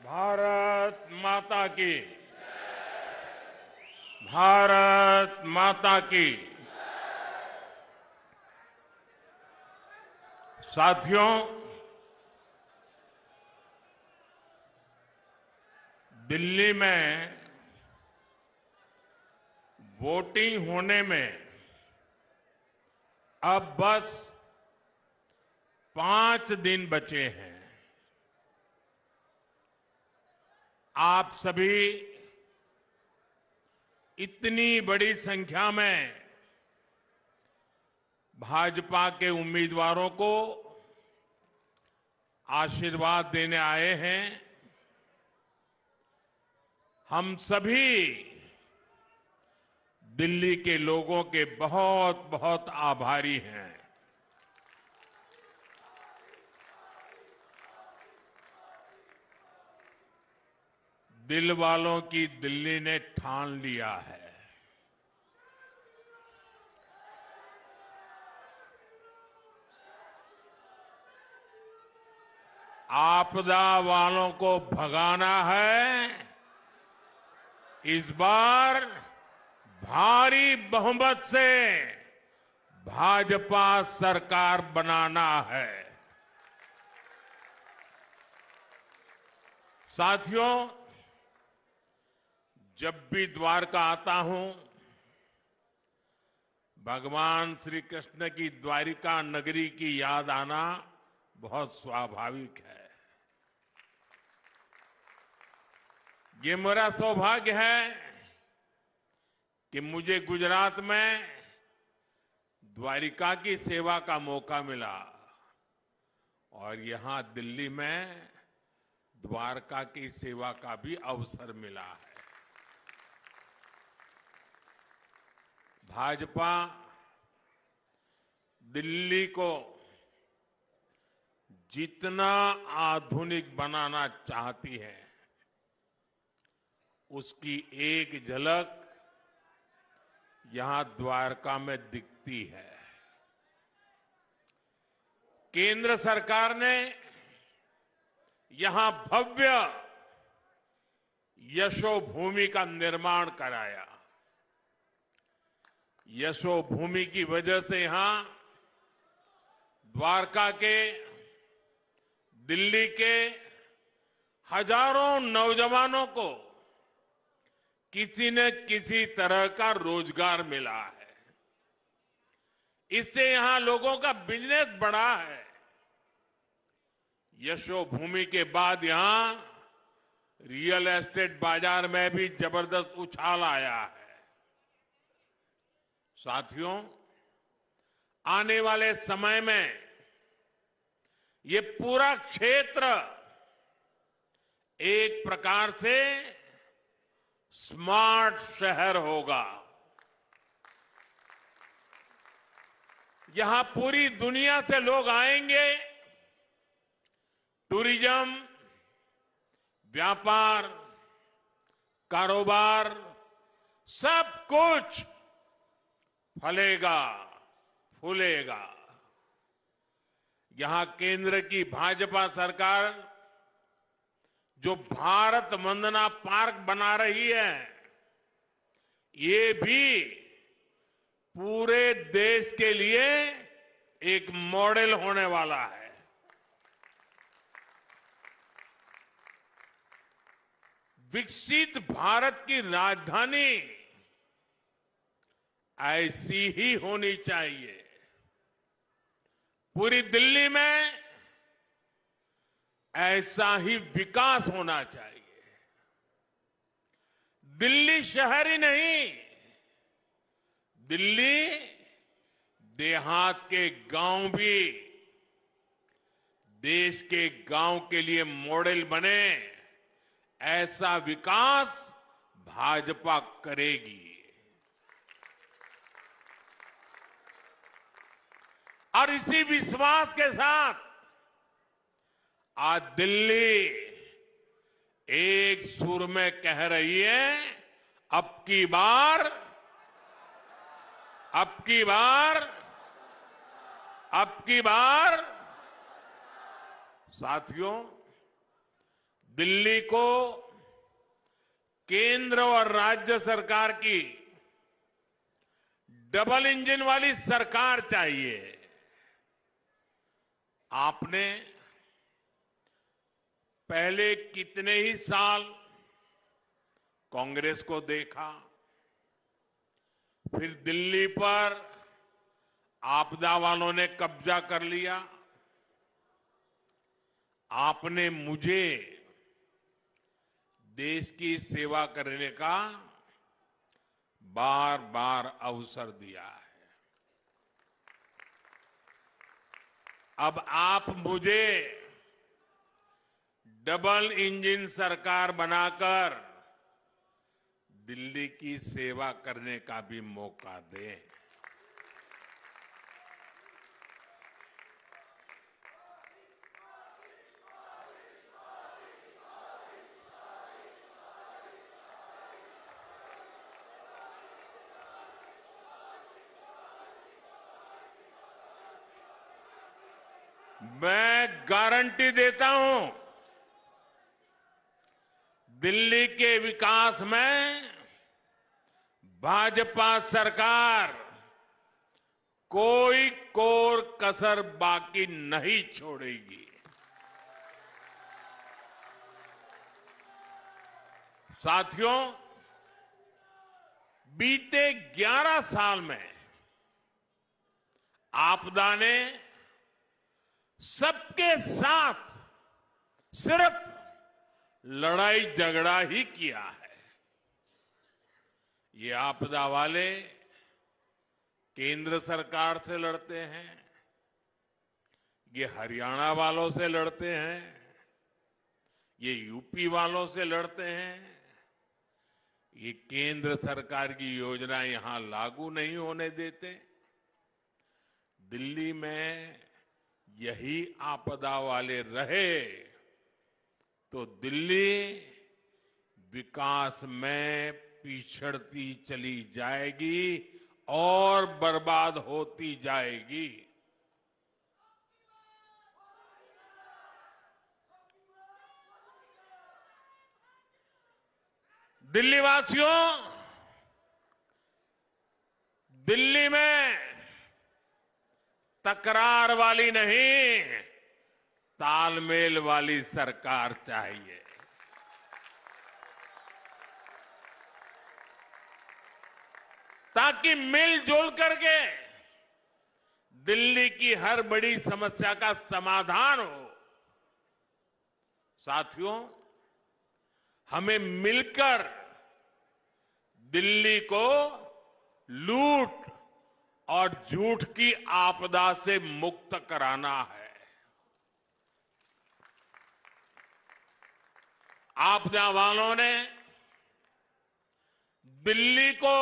भारत माता की। भारत माता की। साथियों, दिल्ली में वोटिंग होने में अब बस 5 दिन बचे हैं। आप सभी इतनी बड़ी संख्या में भाजपा के उम्मीदवारों को आशीर्वाद देने आए हैं। हम सभी दिल्ली के लोगों के बहुत बहुत आभारी हैं। दिल वालों की दिल्ली ने ठान लिया है। आपदा वालों को भगाना है। इस बार भारी बहुमत से भाजपा सरकार बनाना है। साथियों, जब भी द्वारका आता हूं, भगवान श्री कृष्ण की द्वारिका नगरी की याद आना बहुत स्वाभाविक है। ये मेरा सौभाग्य है कि मुझे गुजरात में द्वारिका की सेवा का मौका मिला और यहां दिल्ली में द्वारका की सेवा का भी अवसर मिला है। भाजपा दिल्ली को जितना आधुनिक बनाना चाहती है, उसकी एक झलक यहां द्वारका में दिखती है। केंद्र सरकार ने यहां भव्य यशोभूमि का निर्माण कराया। यशोभूमि की वजह से यहां द्वारका के, दिल्ली के हजारों नौजवानों को किसी न किसी तरह का रोजगार मिला है। इससे यहां लोगों का बिजनेस बढ़ा है। यशोभूमि के बाद यहां रियल एस्टेट बाजार में भी जबरदस्त उछाल आया है। साथियों, आने वाले समय में ये पूरा क्षेत्र एक प्रकार से स्मार्ट शहर होगा। यहां पूरी दुनिया से लोग आएंगे। टूरिज्म, व्यापार, कारोबार, सब कुछ फलेगा, फूलेगा। यहां केंद्र की भाजपा सरकार जो भारत वंदना पार्क बना रही है, ये भी पूरे देश के लिए एक मॉडल होने वाला है। विकसित भारत की राजधानी ऐसी ही होनी चाहिए। पूरी दिल्ली में ऐसा ही विकास होना चाहिए। दिल्ली शहर ही नहीं, दिल्ली देहात के गांव भी देश के गांव के लिए मॉडल बने, ऐसा विकास भाजपा करेगी। और इसी विश्वास के साथ आज दिल्ली एक सुर में कह रही है, अब की बार, अब की बार, अब की बार। साथियों, दिल्ली को केंद्र और राज्य सरकार की डबल इंजन वाली सरकार चाहिए। आपने पहले कितने ही साल कांग्रेस को देखा, फिर दिल्ली पर आपदा वालों ने कब्जा कर लिया। आपने मुझे देश की सेवा करने का बार बार अवसर दिया है। अब आप मुझे डबल इंजन सरकार बनाकर दिल्ली की सेवा करने का भी मौका दें। मैं गारंटी देता हूं, दिल्ली के विकास में भाजपा सरकार कोई कोर कसर बाकी नहीं छोड़ेगी। साथियों, बीते 11 साल में आपदा ने सबके साथ सिर्फ लड़ाई झगड़ा ही किया है। ये आपदा वाले केंद्र सरकार से लड़ते हैं, ये हरियाणा वालों से लड़ते हैं, ये यूपी वालों से लड़ते हैं। ये केंद्र सरकार की योजना यहां लागू नहीं होने देते। दिल्ली में यही आपदा वाले रहे तो दिल्ली विकास में पिछड़ती चली जाएगी और बर्बाद होती जाएगी। दिल्ली वासियों, दिल्ली में तकरार वाली नहीं, तालमेल वाली सरकार चाहिए। ताकि मिलजुल करके दिल्ली की हर बड़ी समस्या का समाधान हो। साथियों, हमें मिलकर दिल्ली को लूट और झूठ की आपदा से मुक्त कराना है। आपदा वालों ने दिल्ली को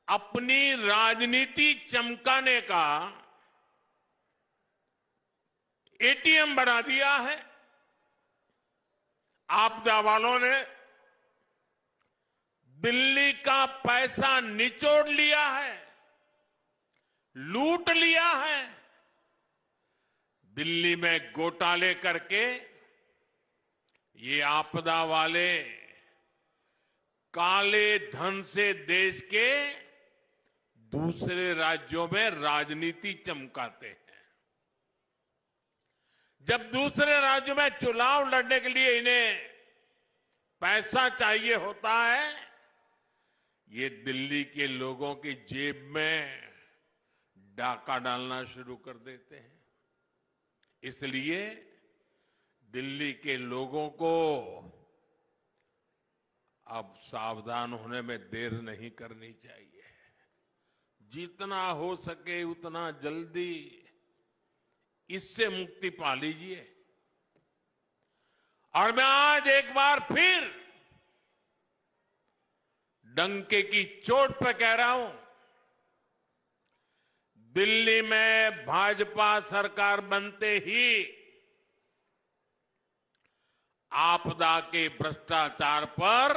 अपनी राजनीति चमकाने का एटीएम बना दिया है। आपदा वालों ने दिल्ली का पैसा निचोड़ लिया है, लूट लिया है। दिल्ली में घोटाले करके ये आपदा वाले काले धन से देश के दूसरे राज्यों में राजनीति चमकाते हैं। जब दूसरे राज्यों में चुनाव लड़ने के लिए इन्हें पैसा चाहिए होता है, ये दिल्ली के लोगों की जेब में डाका डालना शुरू कर देते हैं। इसलिए दिल्ली के लोगों को अब सावधान होने में देर नहीं करनी चाहिए। जितना हो सके उतना जल्दी इससे मुक्ति पा लीजिए। और मैं आज एक बार फिर डंके की चोट पर कह रहा हूं, दिल्ली में भाजपा सरकार बनते ही आपदा के भ्रष्टाचार पर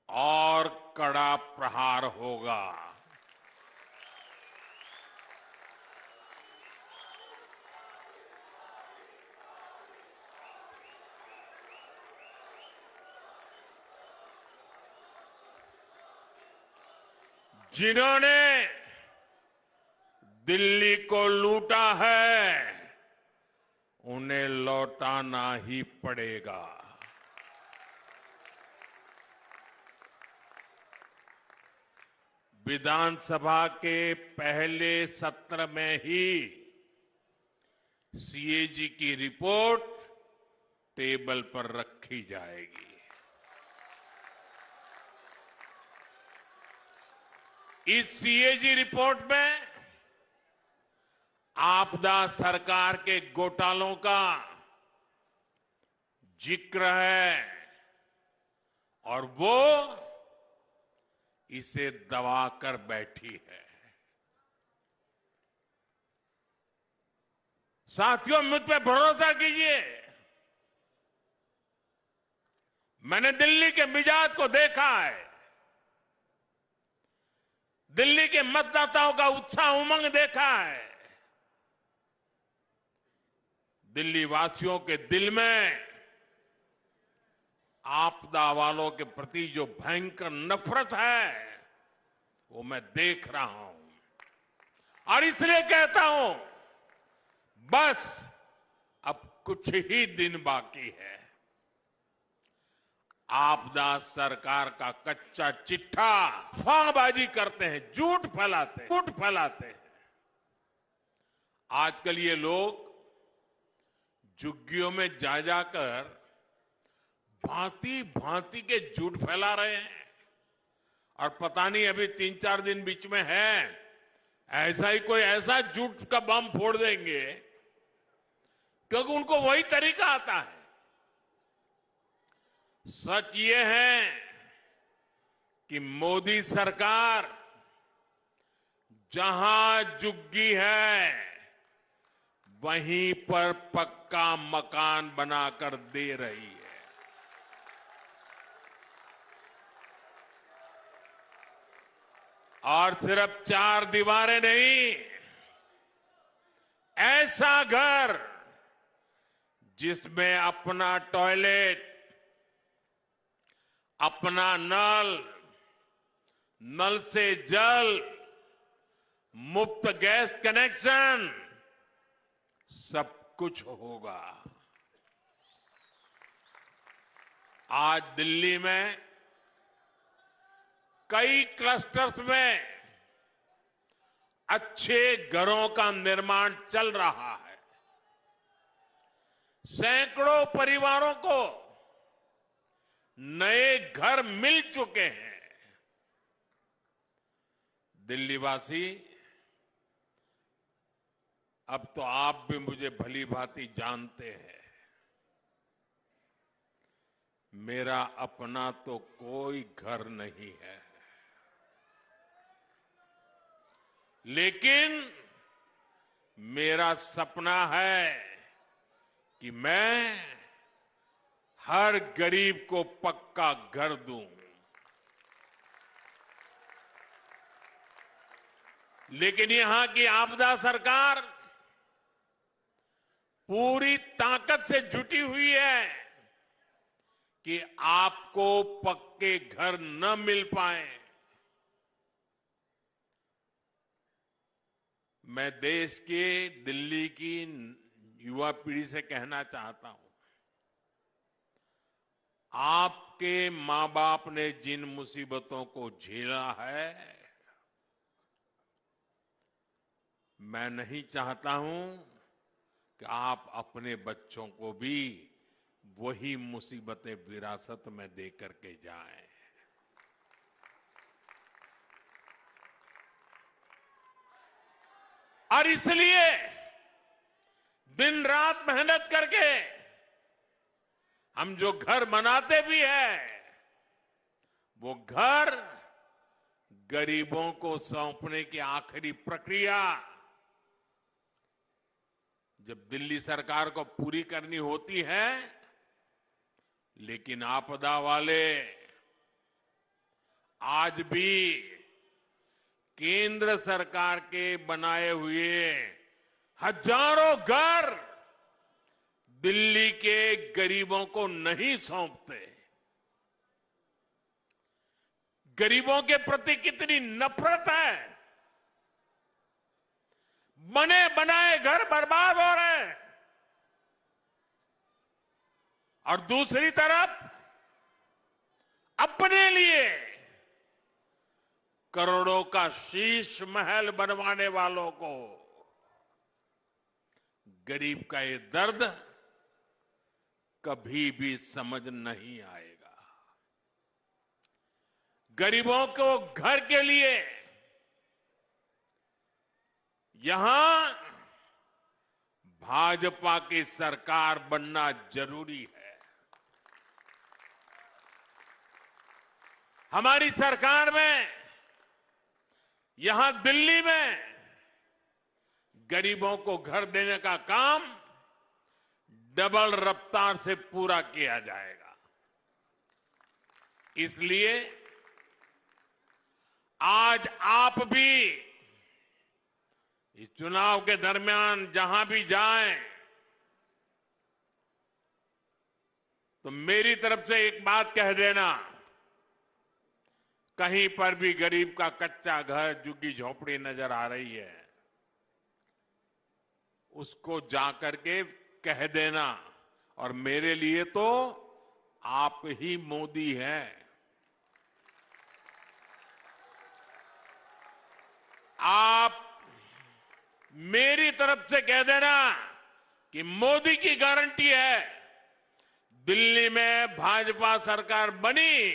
और कड़ा प्रहार होगा। जिन्होंने दिल्ली को लूटा है उन्हें लौटाना ही पड़ेगा। विधानसभा के पहले सत्र में ही सीएजी की रिपोर्ट टेबल पर रखी जाएगी। इस सीएजी रिपोर्ट में आपदा सरकार के घोटालों का जिक्र है और वो इसे दबाकर बैठी है। साथियों, मुझ पे भरोसा कीजिए, मैंने दिल्ली के मिजाज को देखा है। दिल्ली के मतदाताओं का उत्साह उमंग देखा है। दिल्ली वासियों के दिल में आपदा वालों के प्रति जो भयंकर नफरत है वो मैं देख रहा हूं और इसलिए कहता हूं, बस अब कुछ ही दिन बाकी है। आपदा सरकार का कच्चा चिट्ठा अफवाहबाजी करते हैं, झूठ फैलाते हैं। आजकल ये लोग झुग्गियों में जा जाकर भांति भांति के झूठ फैला रहे हैं और पता नहीं अभी 3-4 दिन बीच में है, ऐसा ही कोई ऐसा झूठ का बम फोड़ देंगे क्योंकि उनको वही तरीका आता है। सच ये है कि मोदी सरकार जहां झुग्गी है वहीं पर पक्का मकान बनाकर दे रही है। और सिर्फ 4 दीवारें नहीं, ऐसा घर जिसमें अपना टॉयलेट, अपना नल से जल, मुफ्त गैस कनेक्शन, सब कुछ होगा। आज दिल्ली में कई क्लस्टर्स में अच्छे घरों का निर्माण चल रहा है। सैकड़ों परिवारों को नए घर मिल चुके हैं। दिल्लीवासी, अब तो आप भी मुझे भली भांति जानते हैं, मेरा अपना तो कोई घर नहीं है, लेकिन मेरा सपना है कि मैं हर गरीब को पक्का घर दूं। लेकिन यहां की आपदा सरकार पूरी ताकत से जुटी हुई है कि आपको पक्के घर न मिल पाए। मैं देश के, दिल्ली की युवा पीढ़ी से कहना चाहता हूं, आपके मां बाप ने जिन मुसीबतों को झेला है, मैं नहीं चाहता हूं कि आप अपने बच्चों को भी वही मुसीबतें विरासत में दे करके जाएं। और इसलिए दिन रात मेहनत करके हम जो घर बनाते भी हैं, वो घर गरीबों को सौंपने की आखिरी प्रक्रिया जब दिल्ली सरकार को पूरी करनी होती है, लेकिन आपदा वाले आज भी केंद्र सरकार के बनाए हुए हजारों घर दिल्ली के गरीबों को नहीं सौंपते। गरीबों के प्रति कितनी नफरत है। बने बनाए घर बर्बाद हो रहे हैं और दूसरी तरफ अपने लिए करोड़ों का शीश महल बनवाने वालों को गरीब का ये दर्द कभी भी समझ नहीं आएगा। गरीबों को घर के लिए यहां भाजपा की सरकार बनना जरूरी है। हमारी सरकार में यहां दिल्ली में गरीबों को घर देने का काम डबल रफ्तार से पूरा किया जाएगा। इसलिए आज आप भी इस चुनाव के दरमियान जहां भी जाएं तो मेरी तरफ से एक बात कह देना, कहीं पर भी गरीब का कच्चा घर, झुग्गी झोपड़ी नजर आ रही है, उसको जाकर के कह देना। और मेरे लिए तो आप ही मोदी हैं। आप मेरी तरफ से कह देना कि मोदी की गारंटी है, दिल्ली में भाजपा सरकार बनी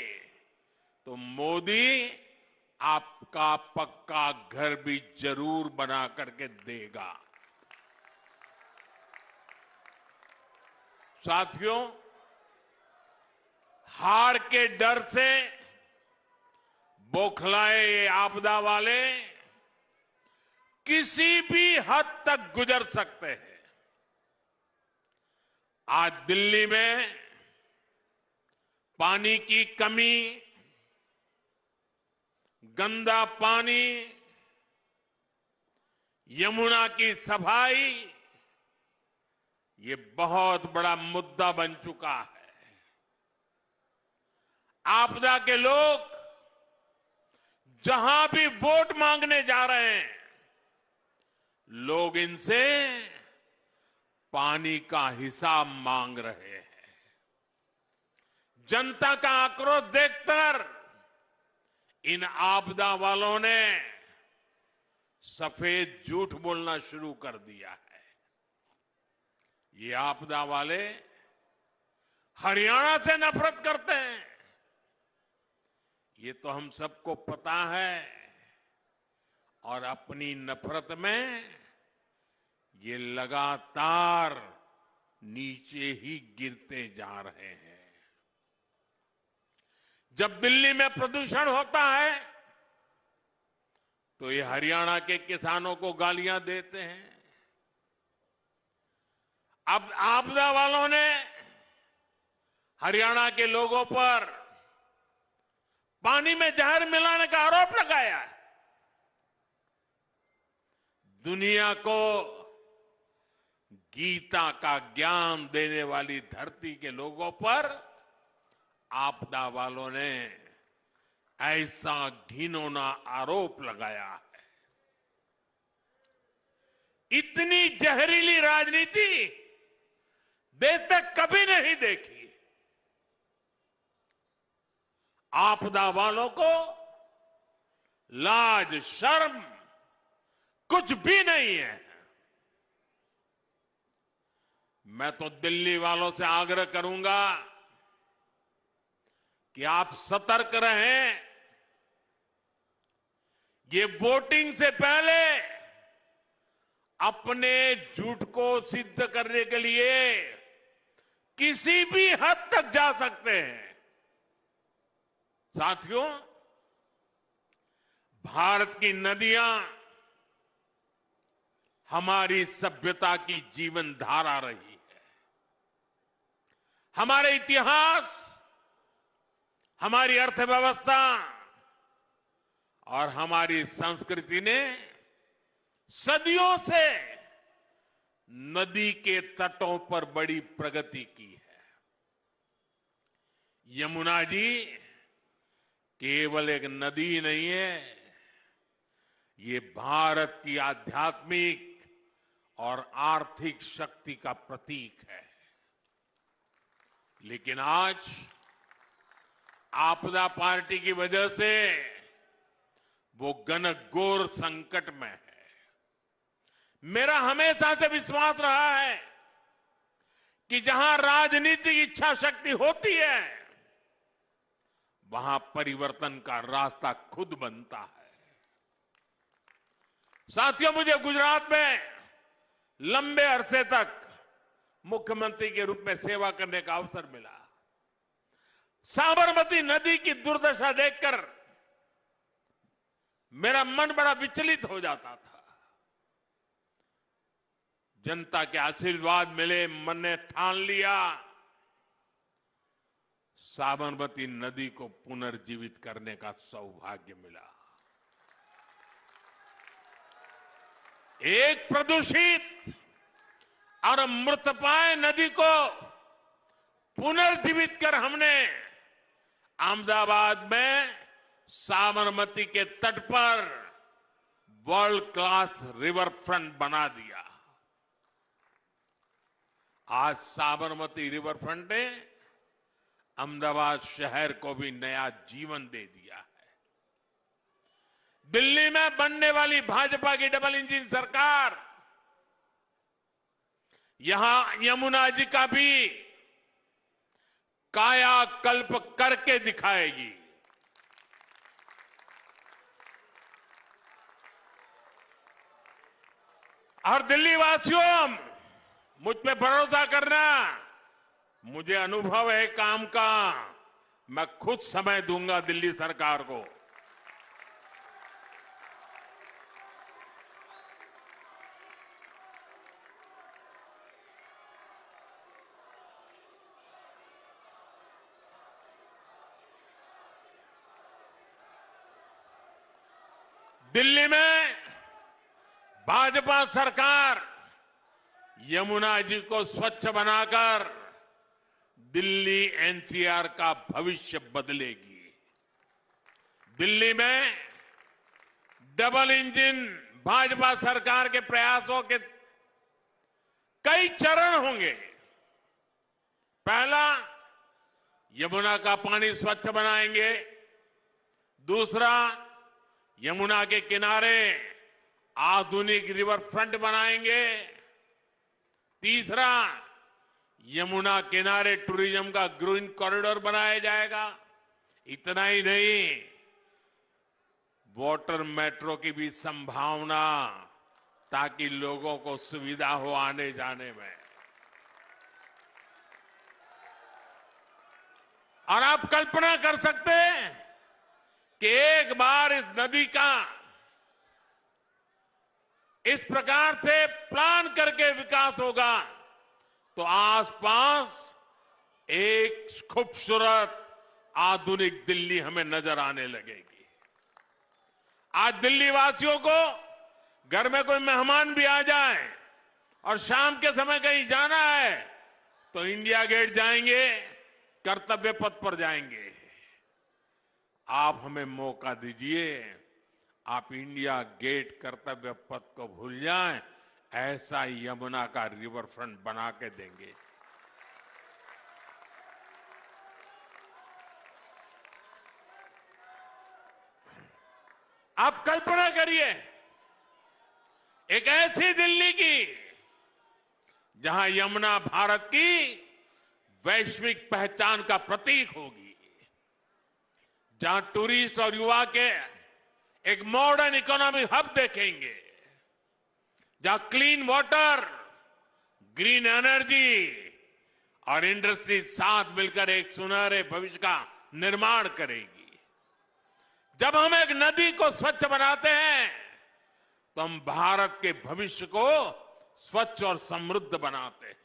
तो मोदी आपका पक्का घर भी जरूर बना करके देगा। साथियों, हार के डर से बौखलाए ये आपदा वाले किसी भी हद तक गुजर सकते हैं। आज दिल्ली में पानी की कमी, गंदा पानी, यमुना की सफाई, ये बहुत बड़ा मुद्दा बन चुका है। आपदा के लोग जहां भी वोट मांगने जा रहे हैं, लोग इनसे पानी का हिसाब मांग रहे हैं। जनता का आक्रोश देखकर इन आपदा वालों ने सफेद झूठ बोलना शुरू कर दिया है। ये आपदा वाले हरियाणा से नफरत करते हैं, ये तो हम सबको पता है। और अपनी नफरत में ये लगातार नीचे ही गिरते जा रहे हैं। जब दिल्ली में प्रदूषण होता है तो ये हरियाणा के किसानों को गालियां देते हैं। अब आपदा वालों ने हरियाणा के लोगों पर पानी में जहर मिलाने का आरोप लगाया है। दुनिया को गीता का ज्ञान देने वाली धरती के लोगों पर आपदा वालों ने ऐसा घिनौना आरोप लगाया है। इतनी जहरीली राजनीति देश तक कभी नहीं देखी। आपदा वालों को लाज शर्म कुछ भी नहीं है। मैं तो दिल्ली वालों से आग्रह करूंगा कि आप सतर्क रहें। ये वोटिंग से पहले अपने झूठ को सिद्ध करने के लिए किसी भी हद तक जा सकते हैं। साथियों, भारत की नदियां हमारी सभ्यता की जीवन धारा रही है। हमारे इतिहास, हमारी अर्थव्यवस्था और हमारी संस्कृति ने सदियों से नदी के तटों पर बड़ी प्रगति की है। यमुना जी केवल एक नदी नहीं है, ये भारत की आध्यात्मिक और आर्थिक शक्ति का प्रतीक है। लेकिन आज आपदा पार्टी की वजह से वो घनघोर संकट में है। मेरा हमेशा से विश्वास रहा है कि जहां राजनीतिक इच्छा शक्ति होती है, वहां परिवर्तन का रास्ता खुद बनता है। साथियों, मुझे गुजरात में लंबे अरसे तक मुख्यमंत्री के रूप में सेवा करने का अवसर मिला। साबरमती नदी की दुर्दशा देखकर मेरा मन बड़ा विचलित हो जाता था। जनता के आशीर्वाद मिले, मन ने ठान लिया, साबरमती नदी को पुनर्जीवित करने का सौभाग्य मिला। एक प्रदूषित और मृतप्राय नदी को पुनर्जीवित कर हमने अहमदाबाद में साबरमती के तट पर वर्ल्ड क्लास रिवर फ्रंट बना दिया। आज साबरमती रिवर फ्रंट ने अहमदाबाद शहर को भी नया जीवन दे दिया है। दिल्ली में बनने वाली भाजपा की डबल इंजन सरकार यहां यमुना जी का भी कायाकल्प करके दिखाएगी। और दिल्ली वासियों, मुझ पे भरोसा करना, मुझे अनुभव है काम का। मैं खुद समय दूंगा दिल्ली सरकार को। दिल्ली में भाजपा सरकार यमुना जी को स्वच्छ बनाकर दिल्ली एनसीआर का भविष्य बदलेगी। दिल्ली में डबल इंजन भाजपा सरकार के प्रयासों के कई चरण होंगे। पहला, यमुना का पानी स्वच्छ बनाएंगे। दूसरा, यमुना के किनारे आधुनिक रिवर फ्रंट बनाएंगे। तीसरा, यमुना किनारे टूरिज्म का ग्रीन कॉरिडोर बनाया जाएगा। इतना ही नहीं, वाटर मेट्रो की भी संभावना, ताकि लोगों को सुविधा हो आने जाने में। और आप कल्पना कर सकते हैं कि एक बार इस नदी का इस प्रकार से प्लान करके विकास होगा तो आसपास एक खूबसूरत आधुनिक दिल्ली हमें नजर आने लगेगी। आज दिल्ली वासियों को घर में कोई मेहमान भी आ जाए और शाम के समय कहीं जाना है तो इंडिया गेट जाएंगे, कर्तव्य पथ पर जाएंगे। आप हमें मौका दीजिए, आप इंडिया गेट कर्तव्य पथ को भूल जाएं, ऐसा यमुना का रिवर फ्रंट बना के देंगे। आप कल्पना करिए एक ऐसी दिल्ली की जहां यमुना भारत की वैश्विक पहचान का प्रतीक होगी, जहां टूरिस्ट और युवा के एक मॉडर्न इकोनॉमिक हब देखेंगे, जहां क्लीन वाटर, ग्रीन एनर्जी और इंडस्ट्री साथ मिलकर एक सुनहरे भविष्य का निर्माण करेगी। जब हम एक नदी को स्वच्छ बनाते हैं तो हम भारत के भविष्य को स्वच्छ और समृद्ध बनाते हैं।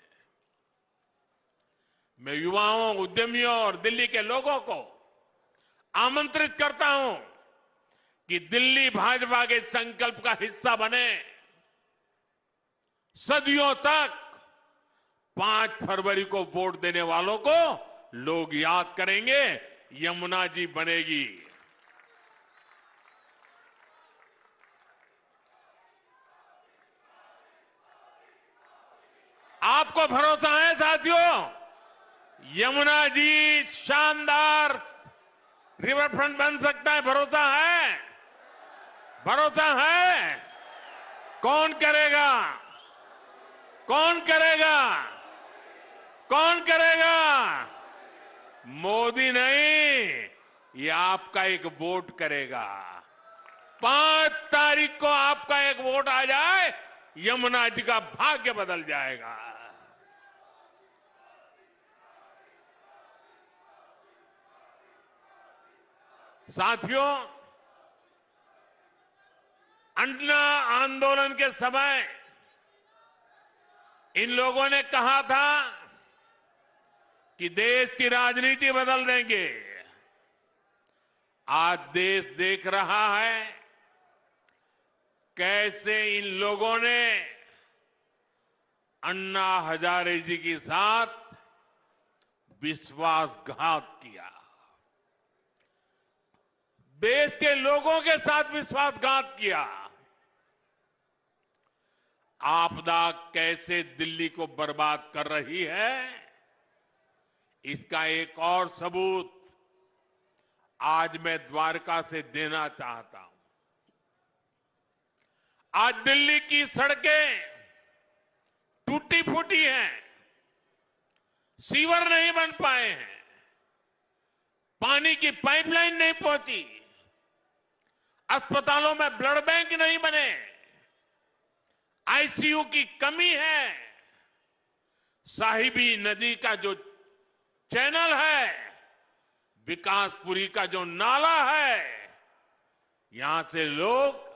मैं युवाओं, उद्यमियों और दिल्ली के लोगों को आमंत्रित करता हूं कि दिल्ली भाजपा के संकल्प का हिस्सा बने। सदियों तक 5 फरवरी को वोट देने वालों को लोग याद करेंगे, यमुना जी बनेगी। आपको भरोसा है साथियों? यमुना जी शानदार रिवर फ्रंट बन सकता है, भरोसा है? भरोसा है? कौन करेगा? कौन करेगा? कौन करेगा? मोदी नहीं, ये आपका एक वोट करेगा। 5 तारीख को आपका एक वोट आ जाए, यमुना जी का भाग्य बदल जाएगा। साथियों, अन्ना आंदोलन के समय इन लोगों ने कहा था कि देश की राजनीति बदल देंगे। आज देश देख रहा है कैसे इन लोगों ने अन्ना हजारे जी के साथ विश्वासघात किया, देश के लोगों के साथ विश्वासघात किया। आपदा कैसे दिल्ली को बर्बाद कर रही है, इसका एक और सबूत आज मैं द्वारका से देना चाहता हूं। आज दिल्ली की सड़कें टूटी फूटी हैं, सीवर नहीं बन पाए हैं, पानी की पाइपलाइन नहीं पहुंची, अस्पतालों में ब्लड बैंक नहीं बने, आईसीयू की कमी है, साहिबी नदी का जो चैनल है, विकासपुरी का जो नाला है, यहां से लोग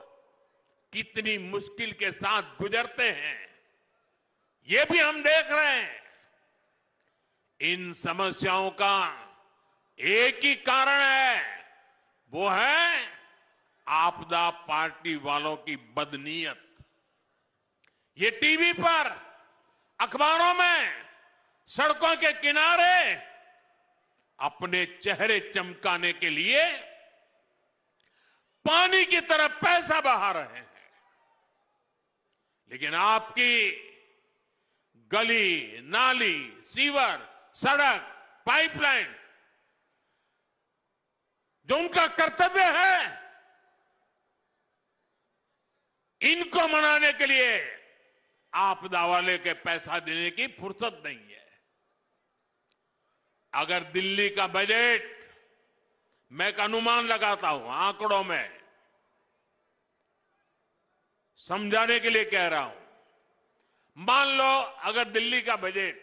कितनी मुश्किल के साथ गुजरते हैं, ये भी हम देख रहे हैं। इन समस्याओं का एक ही कारण है, वो है आपदा पार्टी वालों की बदनीयत। ये टीवी पर, अखबारों में, सड़कों के किनारे अपने चेहरे चमकाने के लिए पानी की तरफ पैसा बहा रहे हैं, लेकिन आपकी गली, नाली, सीवर, सड़क, पाइपलाइन, जो उनका कर्तव्य है, इनको मनाने के लिए आपदा वाले के पैसा देने की फुर्सत नहीं है। अगर दिल्ली का बजट, मैं एक अनुमान लगाता हूं, आंकड़ों में समझाने के लिए कह रहा हूं, मान लो अगर दिल्ली का बजट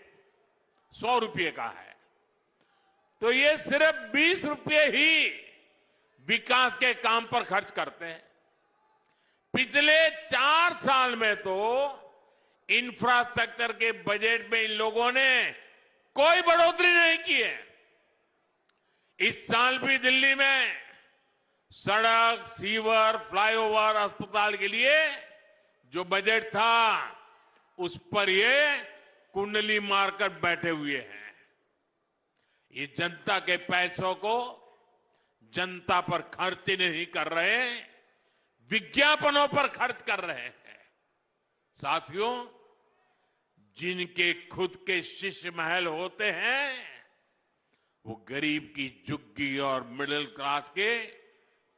100 रुपये का है, तो ये सिर्फ 20 रुपये ही विकास के काम पर खर्च करते हैं। पिछले 4 साल में तो इंफ्रास्ट्रक्चर के बजट में इन लोगों ने कोई बढ़ोतरी नहीं की है। इस साल भी दिल्ली में सड़क, सीवर, फ्लाईओवर, अस्पताल के लिए जो बजट था, उस पर ये कुंडली मारकर बैठे हुए हैं। ये जनता के पैसों को जनता पर खर्च नहीं कर रहे, विज्ञापनों पर खर्च कर रहे हैं। साथियों, जिनके खुद के शीश महल होते हैं, वो गरीब की झुग्गी और मिडिल क्लास के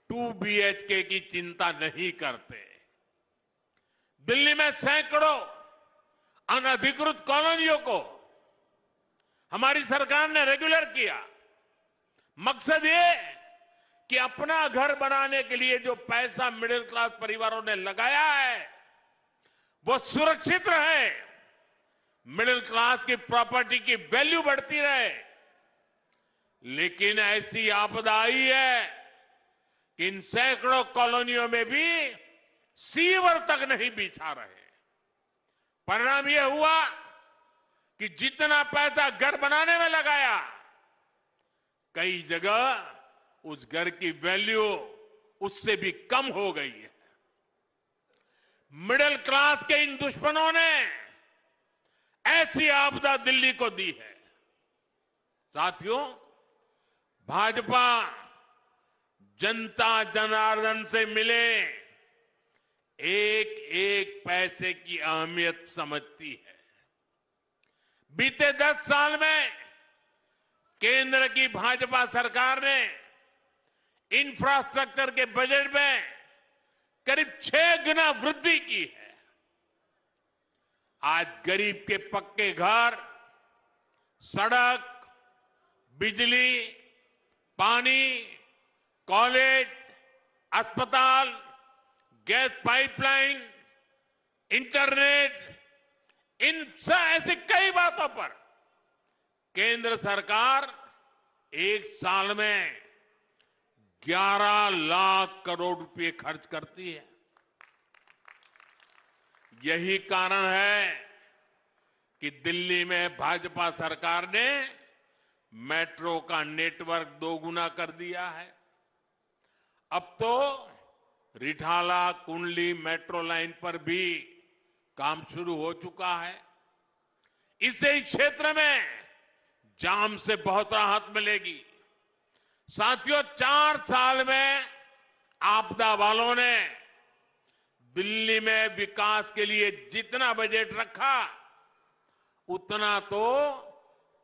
2 BHK की चिंता नहीं करते। दिल्ली में सैकड़ों अनधिकृत कॉलोनियों को हमारी सरकार ने रेगुलर किया। मकसद ये कि अपना घर बनाने के लिए जो पैसा मिडिल क्लास परिवारों ने लगाया है, वो सुरक्षित रहे, मिडिल क्लास की प्रॉपर्टी की वैल्यू बढ़ती रहे। लेकिन ऐसी आपदा आई है कि इन सैकड़ों कॉलोनियों में भी सीवर तक नहीं बिछा रहे। परिणाम यह हुआ कि जितना पैसा घर बनाने में लगाया, कई जगह उस घर की वैल्यू उससे भी कम हो गई है। मिडिल क्लास के इन दुश्मनों ने ऐसी आपदा दिल्ली को दी है। साथियों, भाजपा जनता जनार्दन से मिले एक एक पैसे की अहमियत समझती है। बीते 10 साल में केंद्र की भाजपा सरकार ने इंफ्रास्ट्रक्चर के बजट में करीब 6 गुना वृद्धि की है। आज गरीब के पक्के घर, सड़क, बिजली, पानी, कॉलेज, अस्पताल, गैस पाइपलाइन, इंटरनेट, इन ऐसी कई बातों पर केंद्र सरकार एक साल में 11 लाख करोड़ रुपए खर्च करती है। यही कारण है कि दिल्ली में भाजपा सरकार ने मेट्रो का नेटवर्क दोगुना कर दिया है। अब तो रिठाला कुंडली मेट्रो लाइन पर भी काम शुरू हो चुका है। इससे इस क्षेत्र में जाम से बहुत राहत मिलेगी। साथियों, 4 साल में आपदा वालों ने दिल्ली में विकास के लिए जितना बजट रखा, उतना तो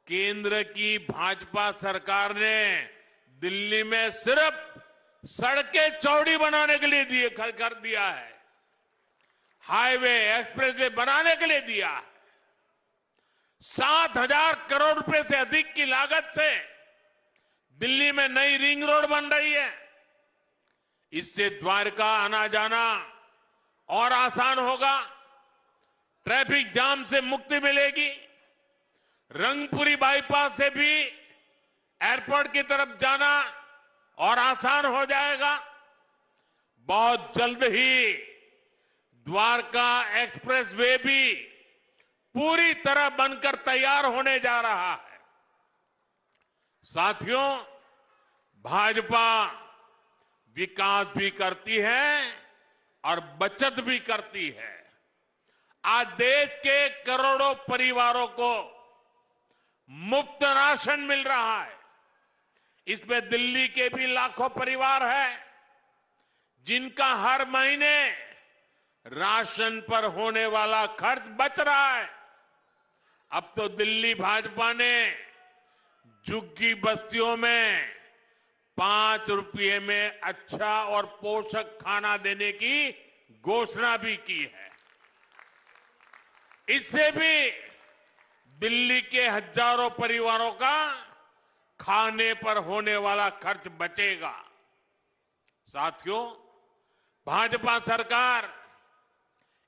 केंद्र की भाजपा सरकार ने दिल्ली में सिर्फ सड़कें चौड़ी बनाने के लिए कर दिया है, हाईवे एक्सप्रेसवे बनाने के लिए दिया है। 7,000 करोड़ रुपए से अधिक की लागत से दिल्ली में नई रिंग रोड बन रही है। इससे द्वारका आना जाना और आसान होगा, ट्रैफिक जाम से मुक्ति मिलेगी, रंगपुरी बाईपास से भी एयरपोर्ट की तरफ जाना और आसान हो जाएगा। बहुत जल्द ही द्वारका एक्सप्रेसवे भी पूरी तरह बनकर तैयार होने जा रहा है। साथियों, भाजपा विकास भी करती है और बचत भी करती है। आज देश के करोड़ों परिवारों को मुफ्त राशन मिल रहा है। इसमें दिल्ली के भी लाखों परिवार हैं जिनका हर महीने राशन पर होने वाला खर्च बच रहा है। अब तो दिल्ली भाजपा ने झुग्गी बस्तियों में 5 रुपये में अच्छा और पोषक खाना देने की घोषणा भी की है। इससे भी दिल्ली के हजारों परिवारों का खाने पर होने वाला खर्च बचेगा। साथियों, भाजपा सरकार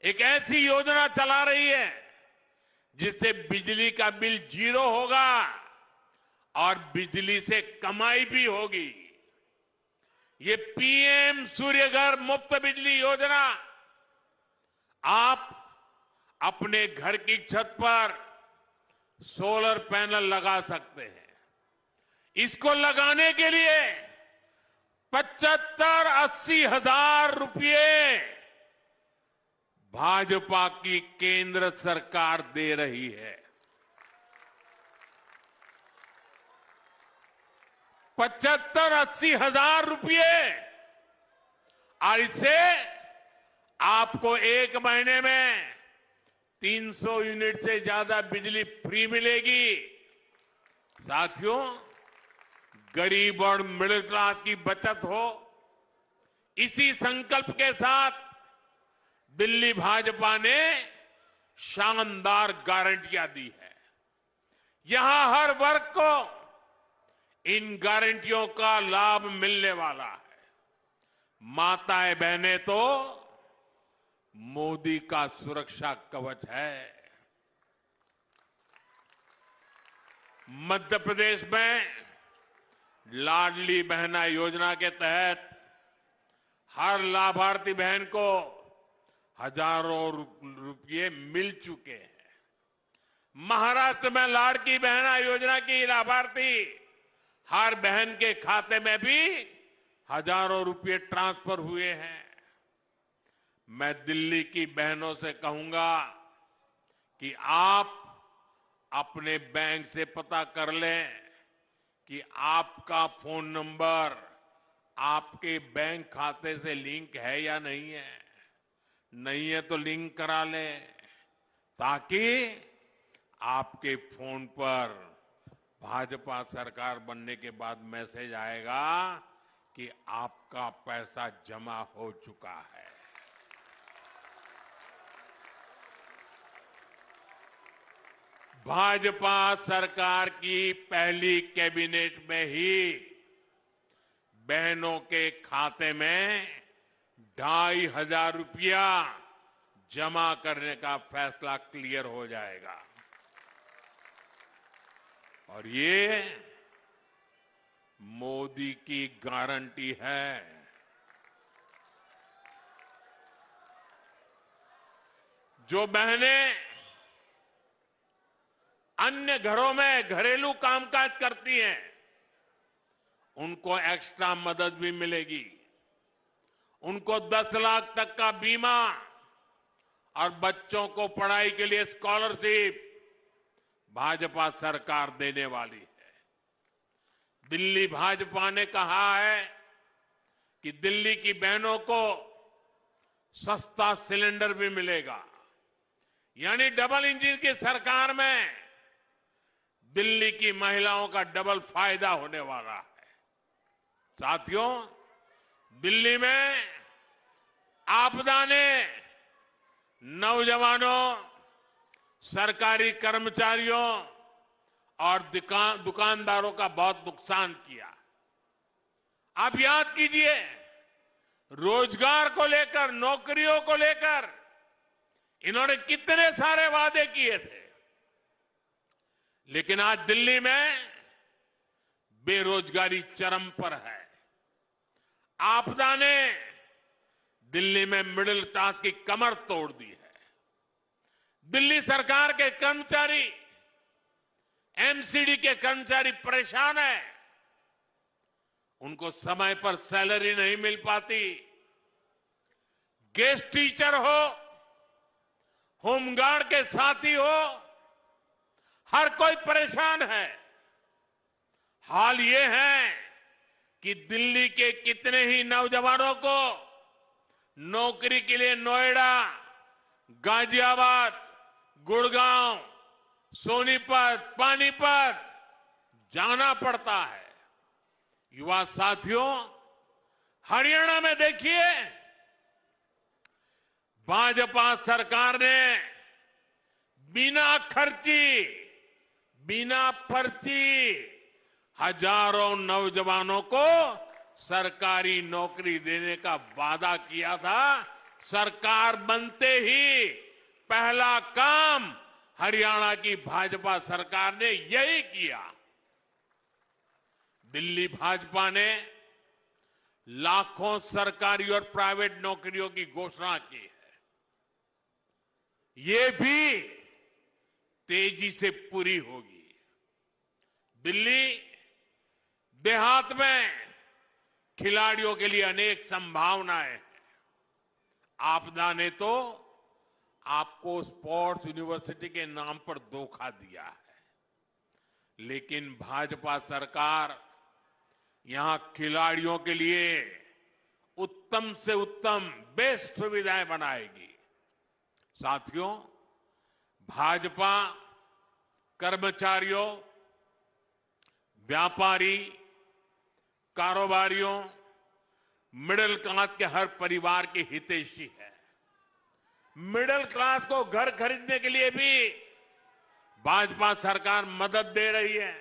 एक ऐसी योजना चला रही है जिससे बिजली का बिल 0 होगा और बिजली से कमाई भी होगी। ये पीएम सूर्यघर मुफ्त बिजली योजना आप अपने घर की छत पर सोलर पैनल लगा सकते हैं। इसको लगाने के लिए 75-80 हजार रुपये भाजपा की केंद्र सरकार दे रही है। 75-80 हजार रुपये, और इससे आपको एक महीने में 300 यूनिट से ज्यादा बिजली फ्री मिलेगी। साथियों, गरीब और मिडिल क्लास की बचत हो, इसी संकल्प के साथ दिल्ली भाजपा ने शानदार गारंटियां दी है। यहां हर वर्ग को इन गारंटियों का लाभ मिलने वाला है। माताएं बहनें तो मोदी का सुरक्षा कवच है। मध्य प्रदेश में लाडली बहना योजना के तहत हर लाभार्थी बहन को हजारों रुपये मिल चुके हैं। महाराष्ट्र में लाड़की बहना योजना की लाभार्थी हर बहन के खाते में भी हजारों रुपये ट्रांसफर हुए हैं। मैं दिल्ली की बहनों से कहूंगा कि आप अपने बैंक से पता कर लें कि आपका फोन नंबर आपके बैंक खाते से लिंक है या नहीं है। नहीं है तो लिंक करा लें, ताकि आपके फोन पर भाजपा सरकार बनने के बाद मैसेज आएगा कि आपका पैसा जमा हो चुका है। भाजपा सरकार की पहली कैबिनेट में ही बहनों के खाते में 2,500 रुपया जमा करने का फैसला क्लियर हो जाएगा। और ये मोदी की गारंटी है। जो बहनें अन्य घरों में घरेलू कामकाज करती हैं, उनको एक्स्ट्रा मदद भी मिलेगी। उनको 10 लाख तक का बीमा और बच्चों को पढ़ाई के लिए स्कॉलरशिप भाजपा सरकार देने वाली है। दिल्ली भाजपा ने कहा है कि दिल्ली की बहनों को सस्ता सिलेंडर भी मिलेगा, यानी डबल इंजन की सरकार में दिल्ली की महिलाओं का डबल फायदा होने वाला है। साथियों, दिल्ली में आपदा ने नौजवानों, सरकारी कर्मचारियों और दुकानदारों का बहुत नुकसान किया। आप याद कीजिए, रोजगार को लेकर, नौकरियों को लेकर इन्होंने कितने सारे वादे किए थे, लेकिन आज दिल्ली में बेरोजगारी चरम पर है। आपदा ने दिल्ली में मिडिल क्लास की कमर तोड़ दी है। दिल्ली सरकार के कर्मचारी, एमसीडी के कर्मचारी परेशान हैं। उनको समय पर सैलरी नहीं मिल पाती। गेस्ट टीचर हो, होमगार्ड के साथी हो, हर कोई परेशान है। हाल ये है कि दिल्ली के कितने ही नौजवानों को नौकरी के लिए नोएडा, गाजियाबाद, गुड़गांव, सोनीपत, पानीपत जाना पड़ता है। युवा साथियों, हरियाणा में देखिए, भाजपा सरकार ने बिना खर्ची, बिना पर्ची हजारों नौजवानों को सरकारी नौकरी देने का वादा किया था। सरकार बनते ही पहला काम हरियाणा की भाजपा सरकार ने यही किया। दिल्ली भाजपा ने लाखों सरकारी और प्राइवेट नौकरियों की घोषणा की है। ये भी तेजी से पूरी होगी। दिल्ली देहात में खिलाड़ियों के लिए अनेक संभावनाएं हैं। आपदा ने तो आपको स्पोर्ट्स यूनिवर्सिटी के नाम पर धोखा दिया है, लेकिन भाजपा सरकार यहां खिलाड़ियों के लिए उत्तम से उत्तम बेस्ट सुविधाएं बनाएगी। साथियों, भाजपा कर्मचारियों, व्यापारी, कारोबारियों, मिडिल क्लास के हर परिवार की हितैषी है। मिडिल क्लास को घर खरीदने के लिए भी भाजपा सरकार मदद दे रही है।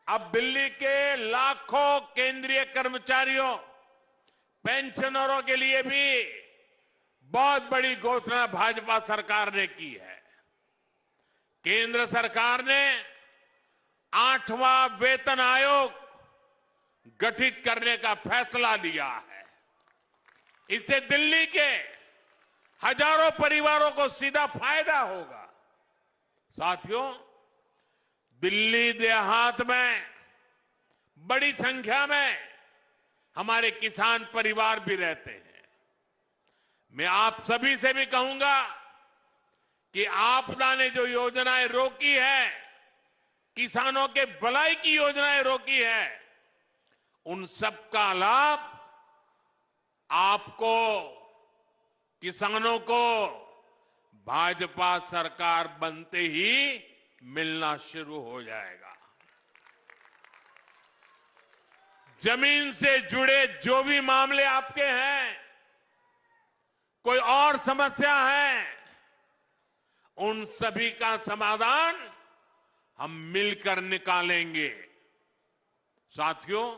अब दिल्ली के लाखों केंद्रीय कर्मचारियों, पेंशनरों के लिए भी बहुत बड़ी घोषणा भाजपा सरकार ने की है। केंद्र सरकार ने 8वां वेतन आयोग गठित करने का फैसला लिया है। इससे दिल्ली के हजारों परिवारों को सीधा फायदा होगा। साथियों, दिल्ली देहात में बड़ी संख्या में हमारे किसान परिवार भी रहते हैं। मैं आप सभी से भी कहूंगा कि आपदा ने जो योजनाएं रोकी है, किसानों के भलाई की योजनाएं रोकी है, उन सबका लाभ आपको, किसानों को भाजपा सरकार बनते ही मिलना शुरू हो जाएगा। जमीन से जुड़े जो भी मामले आपके हैं, कोई और समस्या है, उन सभी का समाधान हम मिलकर निकालेंगे। साथियों,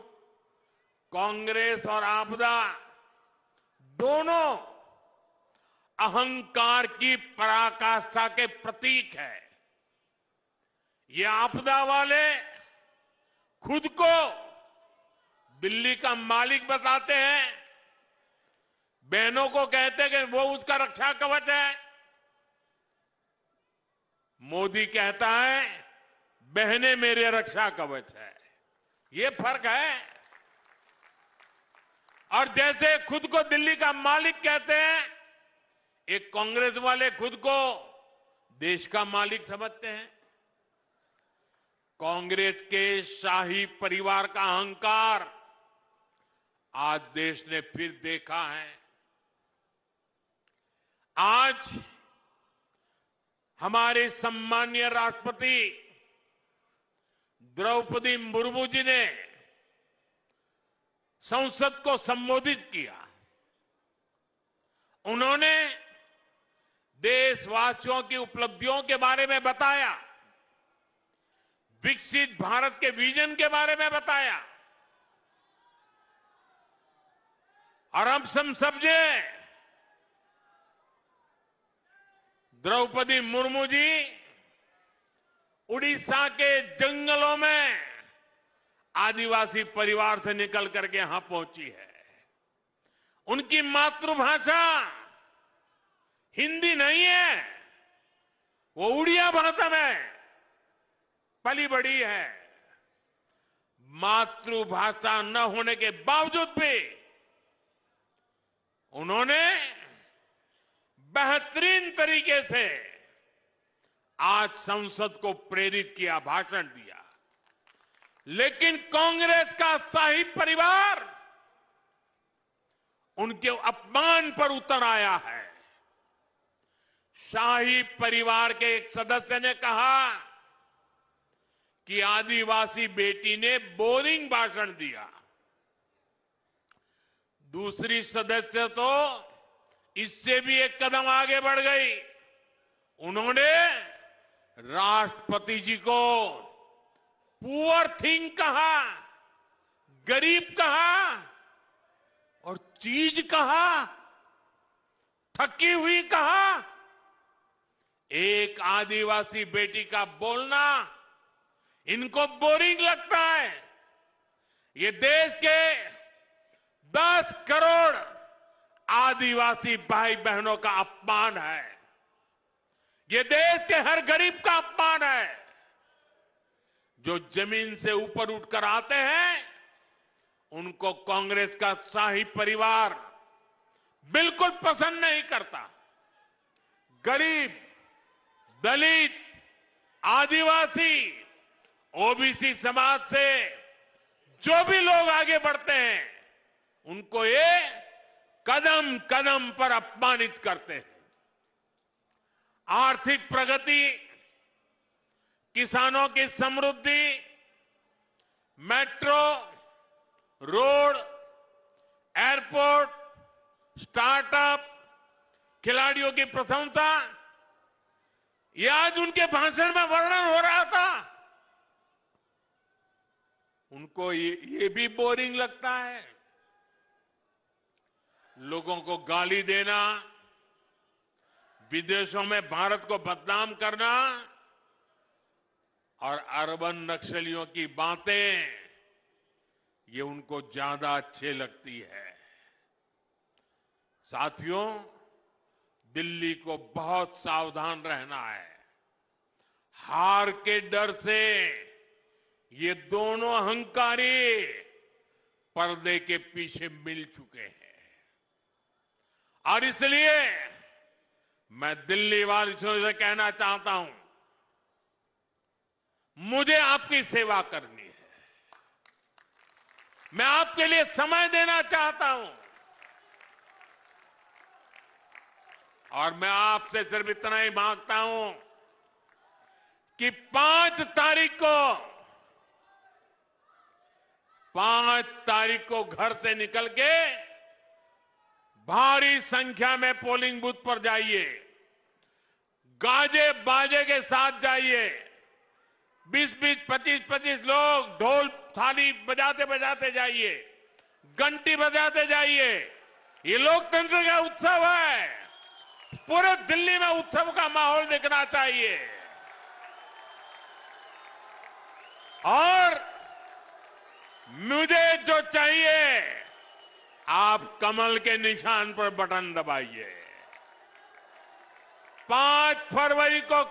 कांग्रेस और आपदा दोनों अहंकार की पराकाष्ठा के प्रतीक है। ये आपदा वाले खुद को दिल्ली का मालिक बताते हैं, बहनों को कहते हैं कि वो उसका रक्षा कवच है। मोदी कहता है बहनें मेरे रक्षा कवच है। ये फर्क है। और जैसे खुद को दिल्ली का मालिक कहते हैं, एक कांग्रेस वाले खुद को देश का मालिक समझते हैं। कांग्रेस के शाही परिवार का अहंकार आज देश ने फिर देखा है। आज हमारे सम्मानीय राष्ट्रपति द्रौपदी मुर्मू जी ने संसद को संबोधित किया। उन्होंने देशवासियों की उपलब्धियों के बारे में बताया, विकसित भारत के विजन के बारे में बताया। और हम समझे द्रौपदी मुर्मू जी उड़ीसा के जंगलों में आदिवासी परिवार से निकल करके यहां पहुंची है। उनकी मातृभाषा हिंदी नहीं है, वो उड़िया भाषा में पली बड़ी है। मातृभाषा न होने के बावजूद भी उन्होंने बेहतरीन तरीके से आज संसद को प्रेरित किया, भाषण दिया। लेकिन कांग्रेस का शाही परिवार उनके अपमान पर उतर आया है। शाही परिवार के एक सदस्य ने कहा कि आदिवासी बेटी ने बोरिंग भाषण दिया। दूसरी सदस्य तो इससे भी एक कदम आगे बढ़ गई। उन्होंने राष्ट्रपति जी को पुअर थिंग कहा, गरीब कहा और चीज कहा, थकी हुई कहा। एक आदिवासी बेटी का बोलना इनको बोरिंग लगता है। ये देश के 10 करोड़ आदिवासी भाई बहनों का अपमान है। ये देश के हर गरीब का अपमान है। जो जमीन से ऊपर उठकर आते हैं, उनको कांग्रेस का शाही परिवार बिल्कुल पसंद नहीं करता। गरीब, दलित, आदिवासी, ओबीसी समाज से जो भी लोग आगे बढ़ते हैं, उनको ये कदम कदम पर अपमानित करते हैं। आर्थिक प्रगति, किसानों की समृद्धि, मेट्रो, रोड, एयरपोर्ट, स्टार्टअप, खिलाड़ियों की प्रशंसा, ये आज उनके भाषण में वर्णन हो रहा था। उनको ये भी बोरिंग लगता है। लोगों को गाली देना, विदेशों में भारत को बदनाम करना और अर्बन नक्सलियों की बातें, ये उनको ज्यादा अच्छे लगती है। साथियों, दिल्ली को बहुत सावधान रहना है। हार के डर से ये दोनों अहंकारी पर्दे के पीछे मिल चुके हैं। और इसलिए मैं दिल्ली वासियों से कहना चाहता हूं, मुझे आपकी सेवा करनी है। मैं आपके लिए समय देना चाहता हूं। और मैं आपसे सिर्फ इतना ही मांगता हूं कि 5 तारीख को घर से निकल के भारी संख्या में पोलिंग बूथ पर जाइए, गाजे बाजे के साथ जाइए। 20-20, 25-25 लोग ढोल थाली बजाते बजाते जाइए, घंटी बजाते जाइए। ये लोकतंत्र का उत्सव है। पूरे दिल्ली में उत्सव का माहौल दिखना चाहिए। और मुझे जो चाहिए, आप कमल के निशान पर बटन दबाइए। 5 फरवरी को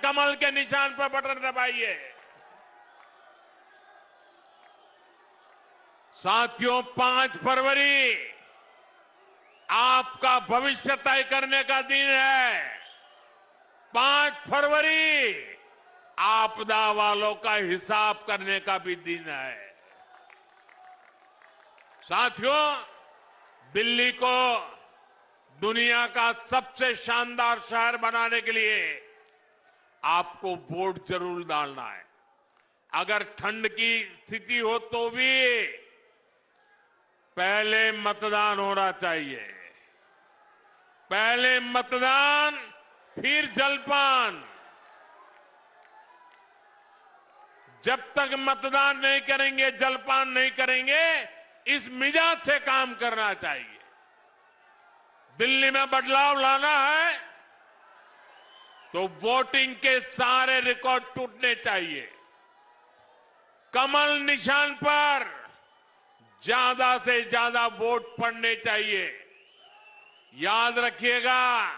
कमल के निशान पर बटन दबाइए। साथियों, 5 फरवरी आपका भविष्य तय करने का दिन है। 5 फरवरी आपदा वालों का हिसाब करने का भी दिन है। साथियों, दिल्ली को दुनिया का सबसे शानदार शहर बनाने के लिए आपको वोट जरूर डालना है। अगर ठंड की स्थिति हो तो भी पहले मतदान होना चाहिए। पहले मतदान, फिर जलपान। जब तक मतदान नहीं करेंगे, जलपान नहीं करेंगे, इस मिजाज से काम करना चाहिए। दिल्ली में बदलाव लाना है तो वोटिंग के सारे रिकॉर्ड टूटने चाहिए। कमल निशान पर ज्यादा से ज्यादा वोट पड़ने चाहिए। याद रखिएगा,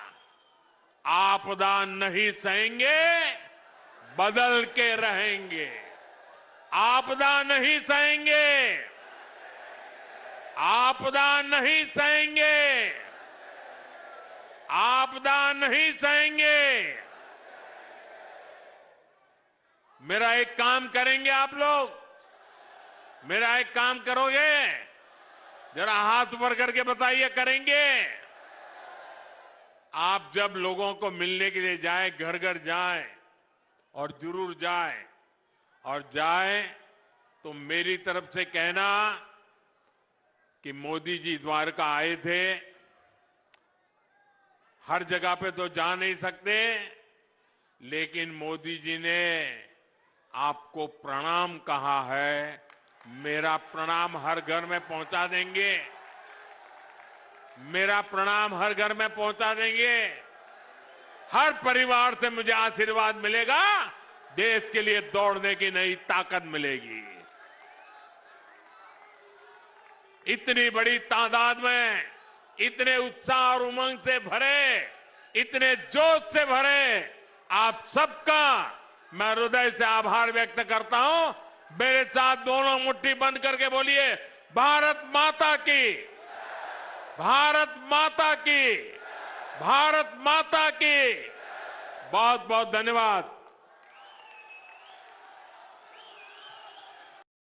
आपदा नहीं सहेंगे, बदल के रहेंगे। आपदा नहीं सहेंगे, आपदा नहीं सहेंगे, आपदा नहीं सहेंगे। मेरा एक काम करेंगे आप लोग, मेरा एक काम करोगे? जरा हाथ ऊपर करके बताइए, करेंगे? आप जब लोगों को मिलने के लिए जाएं, घर घर जाएं, और जरूर जाएं, और जाएं तो मेरी तरफ से कहना कि मोदी जी द्वारका आए थे। हर जगह पे तो जा नहीं सकते, लेकिन मोदी जी ने आपको प्रणाम कहा है। मेरा प्रणाम हर घर में पहुंचा देंगे। मेरा प्रणाम हर घर में पहुंचा देंगे। हर परिवार से मुझे आशीर्वाद मिलेगा। देश के लिए दौड़ने की नई ताकत मिलेगी। इतनी बड़ी तादाद में, इतने उत्साह और उमंग से भरे, इतने जोश से भरे आप सबका मैं हृदय से आभार व्यक्त करता हूं। मेरे साथ दोनों मुट्ठी बंद करके बोलिए, भारत माता की, भारत माता की, भारत माता की। बहुत बहुत धन्यवाद।